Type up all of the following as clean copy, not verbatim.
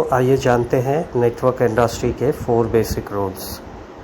तो आइए जानते हैं नेटवर्क इंडस्ट्री के 4 बेसिक रूल्स।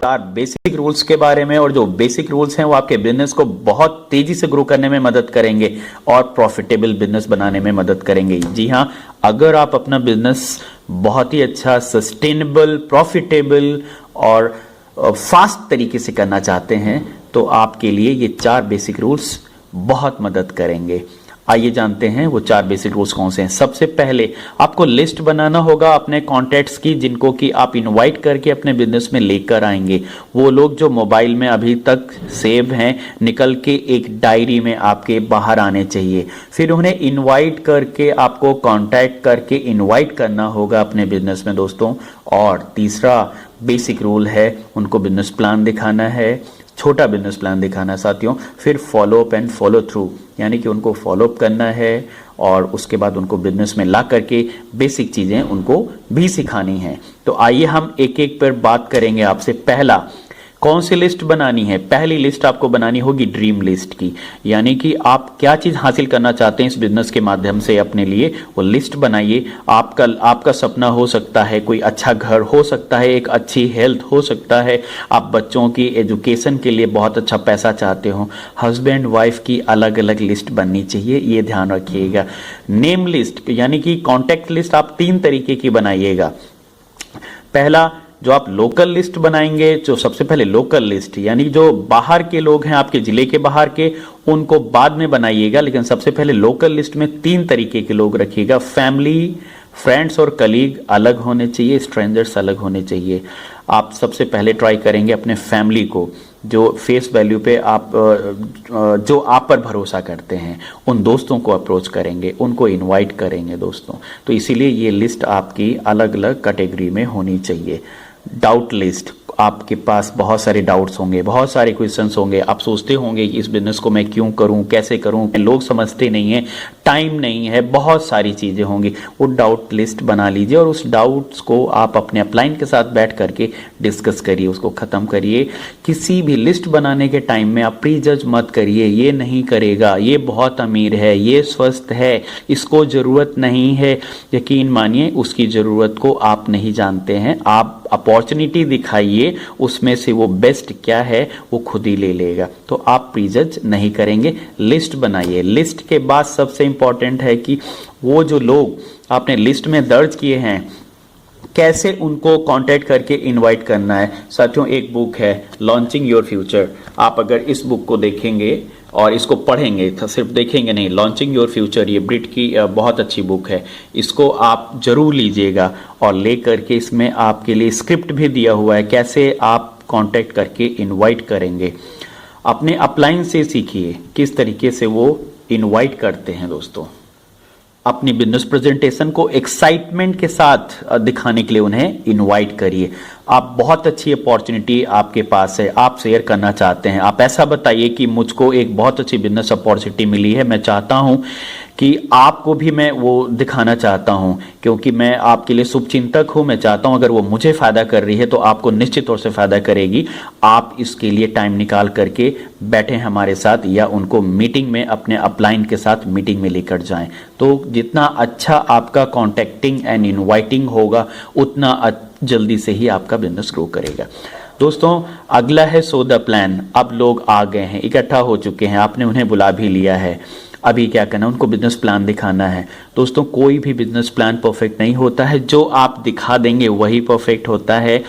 4 बेसिक रूल्स के बारे में, और जो बेसिक रूल्स हैं वो आपके बिजनेस को बहुत तेजी से ग्रो करने में मदद करेंगे और प्रॉफिटेबल बिजनेस बनाने में मदद करेंगे। जी हाँ, अगर आप अपना बिजनेस बहुत ही अच्छा, सस्टेनेबल, प्रॉफिटेबल और फास्ट तरीके से करना चाहते हैं तो आपके लिए ये 4 बेसिक रूल्स बहुत मदद करेंगे। आइए जानते हैं वो 4 बेसिक रूल्स कौन से हैं। सबसे पहले आपको लिस्ट बनाना होगा अपने कॉन्टैक्ट्स की, जिनको कि आप इनवाइट करके अपने बिजनेस में लेकर आएंगे। वो लोग जो मोबाइल में अभी तक सेव हैं, निकल के एक डायरी में आपके बाहर आने चाहिए। फिर उन्हें इनवाइट करके, आपको कॉन्टैक्ट करके इनवाइट करना होगा अपने बिजनेस में दोस्तों। और तीसरा बेसिक रूल है, उनको बिजनेस प्लान दिखाना है, छोटा बिजनेस प्लान दिखाना है साथियों। फिर follow up and follow through, यानी कि उनको फॉलो अप करना है और उसके बाद उनको बिजनेस में ला करके बेसिक चीजें उनको भी सिखानी है। तो आइए हम एक एक पर बात करेंगे आपसे। पहला, कौन सी लिस्ट बनानी है? पहली लिस्ट आपको बनानी होगी ड्रीम लिस्ट की, यानी कि आप क्या चीज हासिल करना चाहते हैं इस बिजनेस के माध्यम से अपने लिए, वो लिस्ट बनाइए। आपका सपना हो सकता है कोई अच्छा घर, हो सकता है एक अच्छी हेल्थ, हो सकता है आप बच्चों की एजुकेशन के लिए बहुत अच्छा पैसा चाहते हो। हस्बैंड वाइफ की अलग अलग लिस्ट बननी चाहिए, ये ध्यान रखिएगा। नेम लिस्ट यानी कि कॉन्टैक्ट लिस्ट आप 3 तरीके की बनाइएगा। पहला, जो आप लोकल लिस्ट बनाएंगे, जो सबसे पहले लोकल लिस्ट यानी जो बाहर के लोग हैं, आपके जिले के बाहर के, उनको बाद में बनाइएगा। लेकिन सबसे पहले लोकल लिस्ट में 3 तरीके के लोग रखिएगा। फैमिली, फ्रेंड्स और कलीग अलग होने चाहिए, स्ट्रेंजर्स अलग होने चाहिए। आप सबसे पहले ट्राई करेंगे अपने फैमिली को, जो फेस वैल्यू पे जो आप पर भरोसा करते हैं, उन दोस्तों को अप्रोच करेंगे, उनको इनवाइट करेंगे दोस्तों। तो इसीलिए ये लिस्ट आपकी अलग अलग कैटेगरी में होनी चाहिए। डाउट लिस्ट, आपके पास बहुत सारे डाउट्स होंगे, बहुत सारे क्वेश्चंस होंगे, आप सोचते होंगे कि इस बिजनेस को मैं क्यों करूं, कैसे करूं, लोग समझते नहीं है, टाइम नहीं है, बहुत सारी चीजें होंगी। वो डाउट लिस्ट बना लीजिए और उस डाउट्स को आप अपने अपलाइन के साथ बैठ करके डिस्कस करिए, उसको खत्म करिए। किसी भी लिस्ट बनाने के टाइम में आप प्री जज मत करिए, ये नहीं करेगा, ये बहुत अमीर है, ये स्वस्थ है, इसको जरूरत नहीं है। यकीन मानिए उसकी जरूरत को आप नहीं जानते हैं। आप अपॉर्चुनिटी दिखाइए, उसमें से वो बेस्ट क्या है वो खुद ही ले लेगा। तो आप प्रीजज नहीं करेंगे, लिस्ट बनाइए। लिस्ट के बाद सबसे इंपॉर्टेंट है कि वो जो लोग आपने लिस्ट में दर्ज किए हैं, कैसे उनको कांटेक्ट करके इनवाइट करना है। साथियों, एक बुक है लॉन्चिंग योर फ्यूचर, आप अगर इस बुक को देखेंगे और इसको पढ़ेंगे, तो सिर्फ देखेंगे नहीं, लॉन्चिंग योर फ्यूचर ये ब्रिट की बहुत अच्छी बुक है, इसको आप जरूर लीजिएगा। और ले करके इसमें आपके लिए स्क्रिप्ट भी दिया हुआ है, कैसे आप कांटेक्ट करके इनवाइट करेंगे। अपने अपलाइन से सीखिए किस तरीके से वो इनवाइट करते हैं दोस्तों। अपनी बिजनेस प्रेजेंटेशन को एक्साइटमेंट के साथ दिखाने के लिए उन्हें इनवाइट करिए। आप बहुत अच्छी अपॉर्चुनिटी आपके पास है, आप शेयर करना चाहते हैं, आप ऐसा बताइए कि मुझको एक बहुत अच्छी बिजनेस अपॉर्चुनिटी मिली है, मैं चाहता हूं कि आपको भी मैं वो दिखाना चाहता हूं, क्योंकि मैं आपके लिए शुभचिंतक हूं। मैं चाहता हूं अगर वो मुझे फायदा कर रही है तो आपको निश्चित तौर से फायदा करेगी। आप इसके लिए टाइम निकाल करके बैठे हमारे साथ, या उनको मीटिंग में अपने अपलाइन के साथ मीटिंग में लेकर जाएं। तो जितना अच्छा आपका कॉन्टेक्टिंग एंड इनवाइटिंग होगा, उतना जल्दी से ही आपका बिजनेस ग्रो करेगा। दोस्तों, अगला है सो द प्लान। अब लोग आ गए हैं, इकट्ठा हो चुके हैं, आपने उन्हें बुला भी लिया है, अभी क्या करना है, उनको बिजनेस प्लान दिखाना है। दोस्तों, कोई भी बिजनेस प्लान परफेक्ट नहीं होता है, जो आप दिखा देंगे वही परफेक्ट होता है।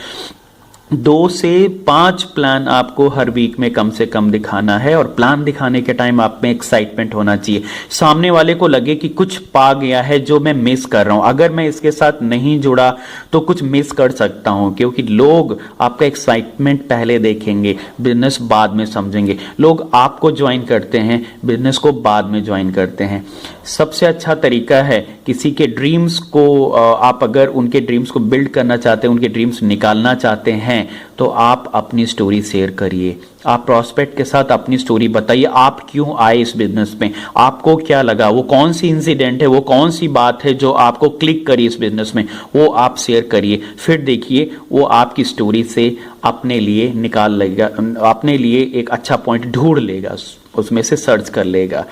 2 से 5 प्लान आपको हर वीक में कम से कम दिखाना है, और प्लान दिखाने के टाइम आप में एक्साइटमेंट होना चाहिए। सामने वाले को लगे कि कुछ पा गया है जो मैं मिस कर रहा हूं, अगर मैं इसके साथ नहीं जुड़ा तो कुछ मिस कर सकता हूं, क्योंकि लोग आपका एक्साइटमेंट पहले देखेंगे, बिजनेस बाद में समझेंगे। लोग आपको ज्वाइन करते हैं, बिजनेस को बाद में ज्वाइन करते हैं। सबसे अच्छा तरीका है किसी के ड्रीम्स को, आप अगर उनके ड्रीम्स को बिल्ड करना चाहते हैं, उनके ड्रीम्स निकालना चाहते हैं, तो आप अपनी स्टोरी शेयर करिए। आप प्रॉस्पेक्ट के साथ अपनी स्टोरी बताइए, आप क्यों आए इस बिजनेस में, आपको क्या लगा, वो कौन सी इंसिडेंट है, वो कौन सी बात है जो आपको क्लिक करी इस बिजनेस में, वो आप शेयर करिए। फिर देखिए वो आपकी स्टोरी से अपने लिए निकाल लेगा, अपने लिए एक अच्छा पॉइंट ढूंढ लेगा, उसमें से सर्च कर लेगा।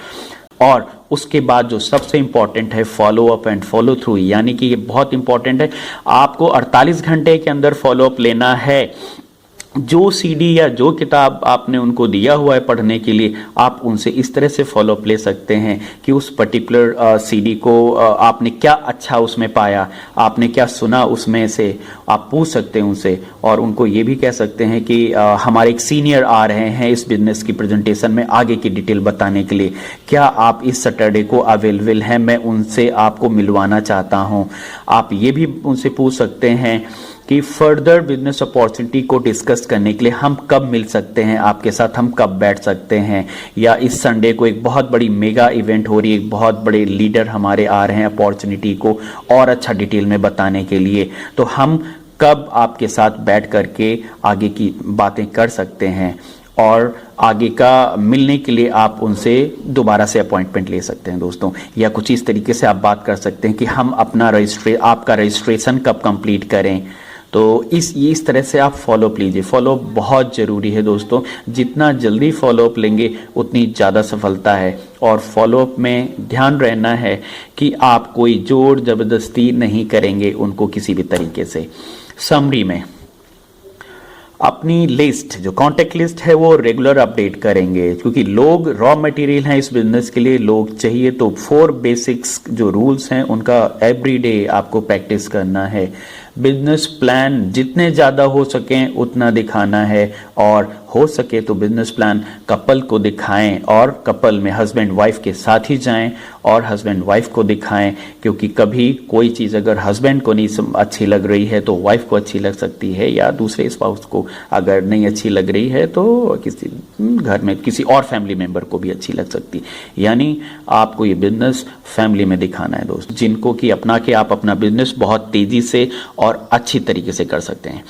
और उसके बाद जो सबसे इंपॉर्टेंट है follow up and follow through, यानी कि ये बहुत इंपॉर्टेंट है। आपको 48 घंटे के अंदर फॉलो अप लेना है। जो सीडी या जो किताब आपने उनको दिया हुआ है पढ़ने के लिए, आप उनसे इस तरह से फॉलो अप ले सकते हैं कि उस पर्टिकुलर सीडी को आपने क्या अच्छा उसमें पाया, आपने क्या सुना उसमें से, आप पूछ सकते हैं उनसे। और उनको ये भी कह सकते हैं कि हमारे एक सीनियर आ रहे हैं इस बिजनेस की प्रेजेंटेशन में आगे की डिटेल बताने के लिए, क्या आप इस सैटरडे को अवेलेबल हैं, मैं उनसे आपको मिलवाना चाहता हूं। आप ये भी उनसे पूछ सकते हैं कि फर्दर बिजनेस अपॉर्चुनिटी को डिस्कस करने के लिए हम कब मिल सकते हैं आपके साथ, हम कब बैठ सकते हैं, या इस संडे को एक बहुत बड़ी मेगा इवेंट हो रही है, एक बहुत बड़े लीडर हमारे आ रहे हैं अपॉर्चुनिटी को और अच्छा डिटेल में बताने के लिए, तो हम कब आपके साथ बैठ करके आगे की बातें कर सकते हैं। और आगे का मिलने के लिए आप उनसे दोबारा से अपॉइंटमेंट ले सकते हैं दोस्तों, या कुछ इस तरीके से आप बात कर सकते हैं कि हम अपना आपका रजिस्ट्रेशन कब कंप्लीट करें। तो इस तरह से आप फॉलोअप लीजिए। फॉलोअप बहुत ज़रूरी है दोस्तों, जितना जल्दी फॉलोअप लेंगे उतनी ज़्यादा सफलता है। और फॉलोअप में ध्यान रहना है कि आप कोई जोर ज़बरदस्ती नहीं करेंगे उनको किसी भी तरीके से। समरी में अपनी लिस्ट, जो कॉन्टेक्ट लिस्ट है वो रेगुलर अपडेट करेंगे, क्योंकि लोग रॉ मटेरियल हैं इस बिजनेस के लिए, लोग चाहिए। तो 4 बेसिक्स जो रूल्स हैं उनका एवरीडे आपको प्रैक्टिस करना है। बिजनेस प्लान जितने ज़्यादा हो सकें उतना दिखाना है, और हो सके तो बिजनेस प्लान कपल को दिखाएं, और कपल में हस्बैंड वाइफ के साथ ही जाएं और हस्बैंड वाइफ को दिखाएं, क्योंकि कभी कोई चीज़ अगर हस्बैंड को नहीं अच्छी लग रही है तो वाइफ को अच्छी लग सकती है, या दूसरे स्पाउस को अगर नहीं अच्छी लग रही है तो किसी घर में किसी और फैमिली मेंबर को भी अच्छी लग सकती है। यानी आपको ये बिजनेस फैमिली में दिखाना है दोस्त, जिनको कि अपना के आप अपना बिजनेस बहुत तेज़ी से और अच्छी तरीके से कर सकते हैं।